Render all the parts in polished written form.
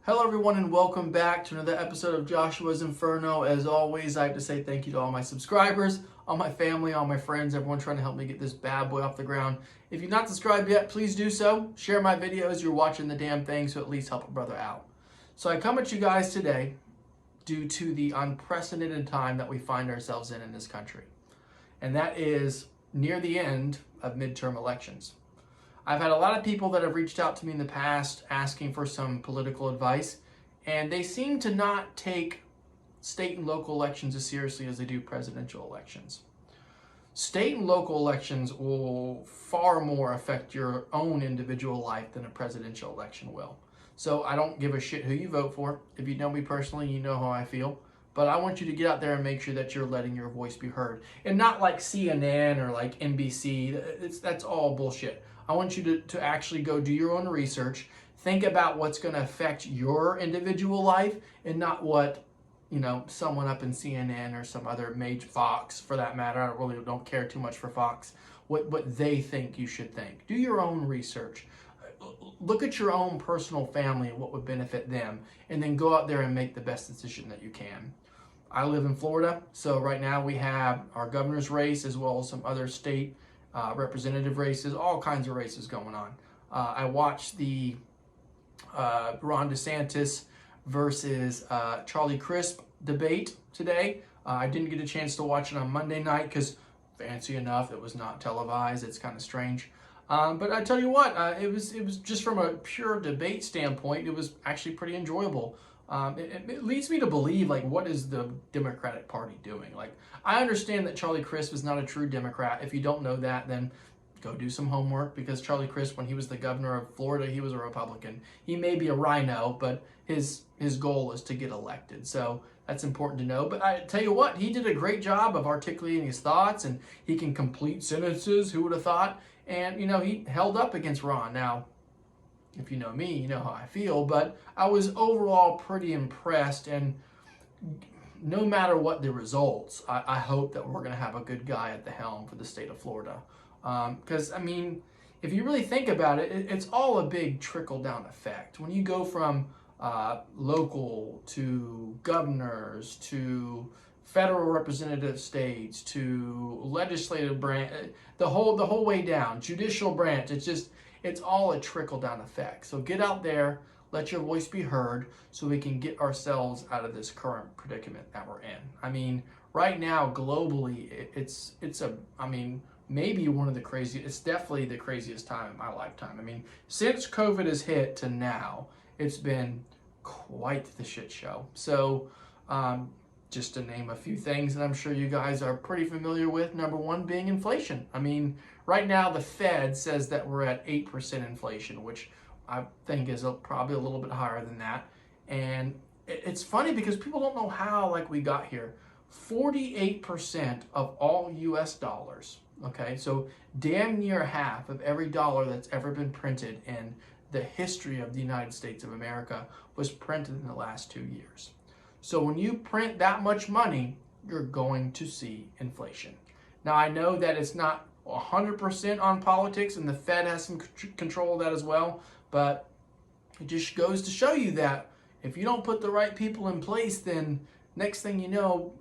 Hello everyone and welcome back to another episode of Joshua's Inferno. As always, I have to say thank you to all my subscribers, all my family, all my friends, everyone trying to help me get this bad boy off the ground. If you've not subscribed yet, please do so. Share my videos. You're watching the damn thing, so at least help a brother out. So I come at you guys today due to the unprecedented time that we find ourselves in this country. And that is near the end of midterm elections. I've had a lot of people that have reached out to me in the past asking for some political advice, and they seem to not take state and local elections as seriously as they do presidential elections. State and local elections will far more affect your own individual life than a presidential election will. So I don't give a shit who you vote for. If you know me personally, you know how I feel. But I want you to get out there and make sure that you're letting your voice be heard. And not like CNN or like NBC. That's all bullshit. I want you to actually go do your own research. Think about what's going to affect your individual life and not what, someone up in CNN or some other major, Fox for that matter. I really don't care too much for Fox. What they think you should think. Do your own research. Look at your own personal family and what would benefit them. And then go out there and make the best decision that you can. I live in Florida, so right now we have our governor's race as well as some other state representative races, all kinds of races going on. I watched the Ron DeSantis versus Charlie Crisp debate today. I didn't get a chance to watch it on Monday night because, fancy enough, it was not televised. It's kind of strange. But I tell you what, it was just from a pure debate standpoint, it was actually pretty enjoyable. It leads me to believe, what is the Democratic Party doing? I understand that Charlie Crisp is not a true Democrat. If you don't know that, then go do some homework, because Charlie Crisp, when he was the governor of Florida, he was a Republican. He may be a rhino, but his goal is to get elected. So that's important to know. But I tell you what, he did a great job of articulating his thoughts, and he can complete sentences. Who would have thought? And, he held up against Ron. Now, if you know me, you know how I feel, but I was overall pretty impressed, and no matter what the results, I hope that we're going to have a good guy at the helm for the state of Florida. Because, if you really think about it, it's all a big trickle-down effect. When you go from local to governors to federal representative states to legislative branch, the whole way down, judicial branch, it's all a trickle-down effect. So get out there, let your voice be heard, so we can get ourselves out of this current predicament that we're in. Right now, globally, it's maybe one of the craziest, it's definitely the craziest time in my lifetime. Since COVID has hit to now, it's been quite the shit show. So, just to name a few things that I'm sure you guys are pretty familiar with, number one being inflation. Right now the Fed says that we're at 8% inflation, which I think is probably a little bit higher than that. And it's funny because people don't know how we got here. 48% of all US dollars, okay, so damn near half of every dollar that's ever been printed in the history of the United States of America was printed in the last 2 years. So when you print that much money, you're going to see inflation. Now, I know that it's not 100% on politics, and the Fed has some control of that as well, but it just goes to show you that if you don't put the right people in place, then next thing you know,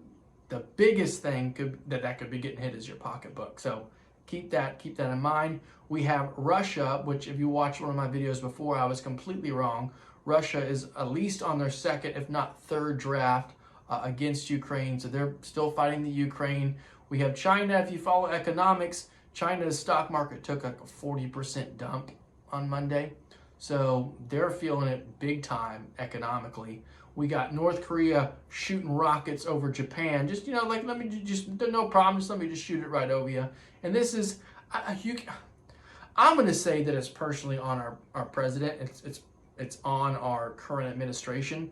the biggest thing that could be getting hit is your pocketbook. So keep that in mind. We have Russia, which if you watched one of my videos before, I was completely wrong. Russia is at least on their second, if not third draft against Ukraine. So they're still fighting the Ukraine. We have China. If you follow economics, China's stock market took a 40% dump on Monday. So they're feeling it big time economically. We got North Korea shooting rockets over Japan. Just, let me just, no problem. Just let me just shoot it right over you. And this is, I'm going to say that it's personally on our president. It's on our current administration,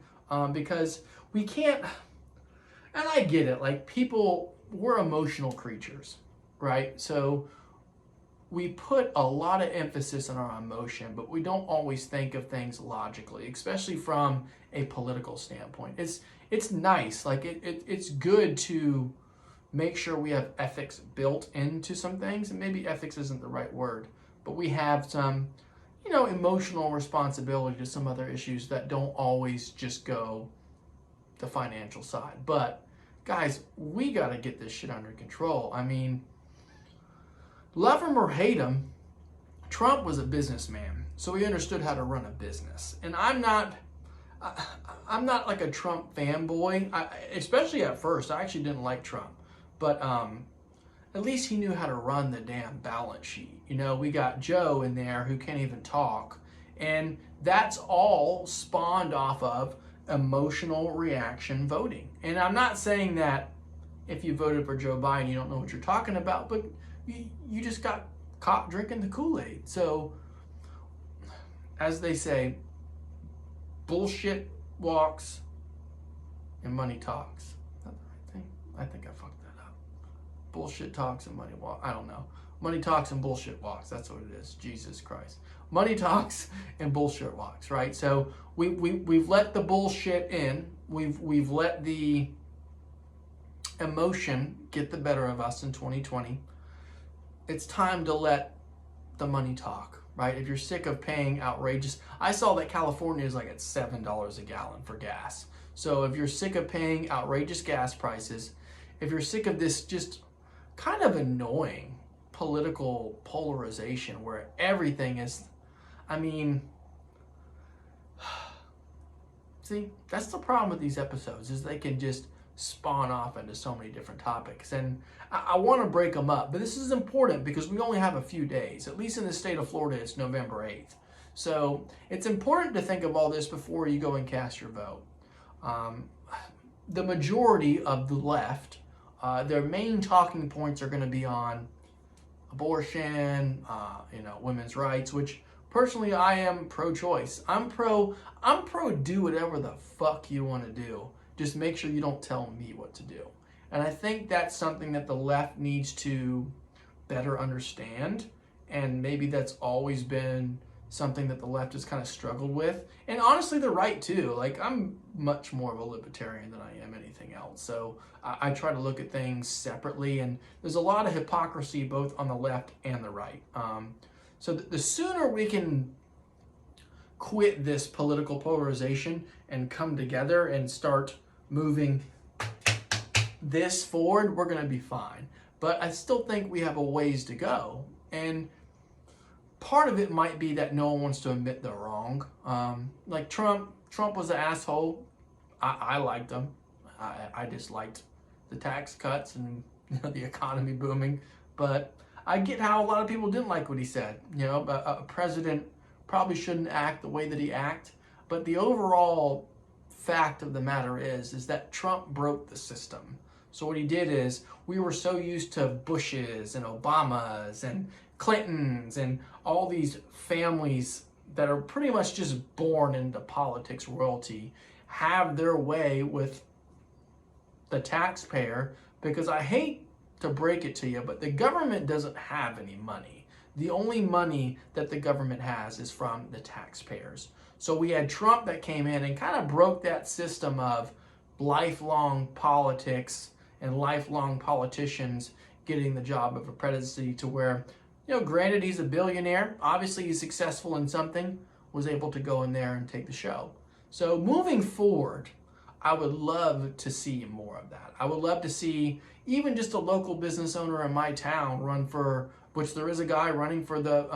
because we can't, and I get it, people, we're emotional creatures, right? So we put a lot of emphasis on our emotion, but we don't always think of things logically, especially from a political standpoint. It's nice, it's good to make sure we have ethics built into some things, and maybe ethics isn't the right word, but we have some emotional responsibility to some other issues that don't always just go the financial side. But guys, we got to get this shit under control. I mean, love him or hate him, Trump was a businessman, so he understood how to run a business. And I'm not like a Trump fanboy, especially at first. I actually didn't like Trump, but at least he knew how to run the damn balance sheet. We got Joe in there who can't even talk, and that's all spawned off of emotional reaction voting. And I'm not saying that if you voted for Joe Biden, you don't know what you're talking about, but you just got caught drinking the Kool-Aid. So, as they say, bullshit walks and money talks. Is that the right thing? I think I fucked that up. Bullshit talks and money walks. I don't know. Money talks and bullshit walks. That's what it is. Jesus Christ. Money talks and bullshit walks, right? So we've let the bullshit in. We've let the emotion get the better of us in 2020. It's time to let the money talk, right? If you're sick of paying outrageous, I saw that California is like at $7 a gallon for gas. So if you're sick of paying outrageous gas prices, if you're sick of this just kind of annoying political polarization where everything is, see, that's the problem with these episodes, is they can just spawn off into so many different topics. And I want to break them up, but this is important because we only have a few days. At least in the state of Florida, it's November 8th. So it's important to think of all this before you go and cast your vote. The majority of the left, their main talking points are going to be on abortion, women's rights, which personally I am pro-choice. I'm pro do whatever the fuck you want to do. Just make sure you don't tell me what to do. And I think that's something that the left needs to better understand. And maybe that's always been something that the left has kind of struggled with. And honestly, the right too. Like, I'm much more of a libertarian than I am anything else. So I try to look at things separately. And there's a lot of hypocrisy both on the left and the right. So the sooner we can quit this political polarization and come together and start moving this forward, we're going to be fine. But I still think we have a ways to go. And part of it might be that no one wants to admit they're wrong. Like Trump was an asshole. I liked him. I disliked the tax cuts and the economy booming. But I get how a lot of people didn't like what he said. A president probably shouldn't act the way that he acted. But the overall fact of the matter is that Trump broke the system. So what he did is, we were so used to Bushes and Obamas and Clintons and all these families that are pretty much just born into politics royalty have their way with the taxpayer, because I hate to break it to you, but the government doesn't have any money. The only money that the government has is from the taxpayers. So we had Trump that came in and kind of broke that system of lifelong politics and lifelong politicians getting the job of a presidency, to where, granted he's a billionaire, obviously he's successful in something, was able to go in there and take the show. So moving forward, I would love to see more of that. I would love to see even just a local business owner in my town run for, which there is a guy running for the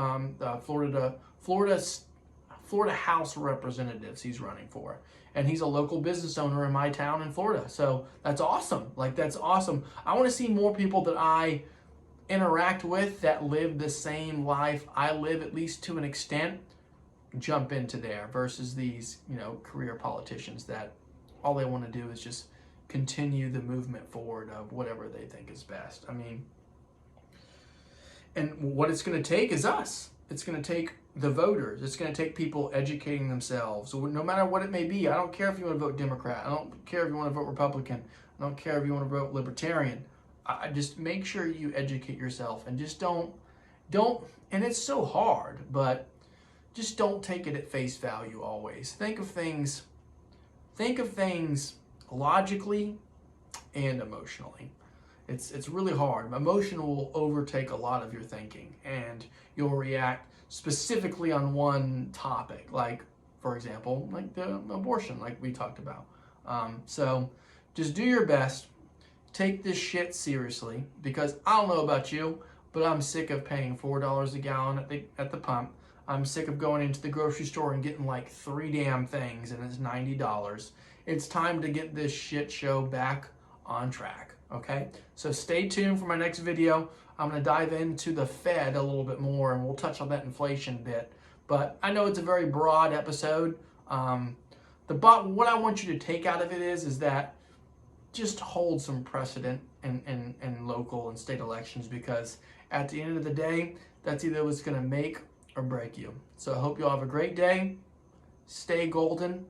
Florida House of Representatives he's running for. And he's a local business owner in my town in Florida. So that's awesome. That's awesome. I want to see more people that I interact with that live the same life I live, at least to an extent, jump into there, versus these, career politicians that all they want to do is just continue the movement forward of whatever they think is best. And what it's going to take is us. It's going to take the voters. It's going to take people educating themselves. So no matter what it may be, I don't care if you want to vote Democrat. I don't care if you want to vote Republican. I don't care if you want to vote Libertarian. I just make sure you educate yourself, and just don't, and it's so hard, but just don't take it at face value always. Think of things logically and emotionally. It's really hard. Emotion will overtake a lot of your thinking, and you'll react specifically on one topic, like, for example, like the abortion, like we talked about. So just do your best. Take this shit seriously, because I don't know about you, but I'm sick of paying $4 a gallon at the pump. I'm sick of going into the grocery store and getting like 3 damn things and it's $90. It's time to get this shit show back on track, okay? So stay tuned for my next video. I'm going to dive into the Fed a little bit more, and we'll touch on that inflation bit. But I know it's a very broad episode. What I want you to take out of it is that just hold some precedent in local and state elections, because at the end of the day, that's either what's going to make or break you. So I hope you all have a great day. Stay golden.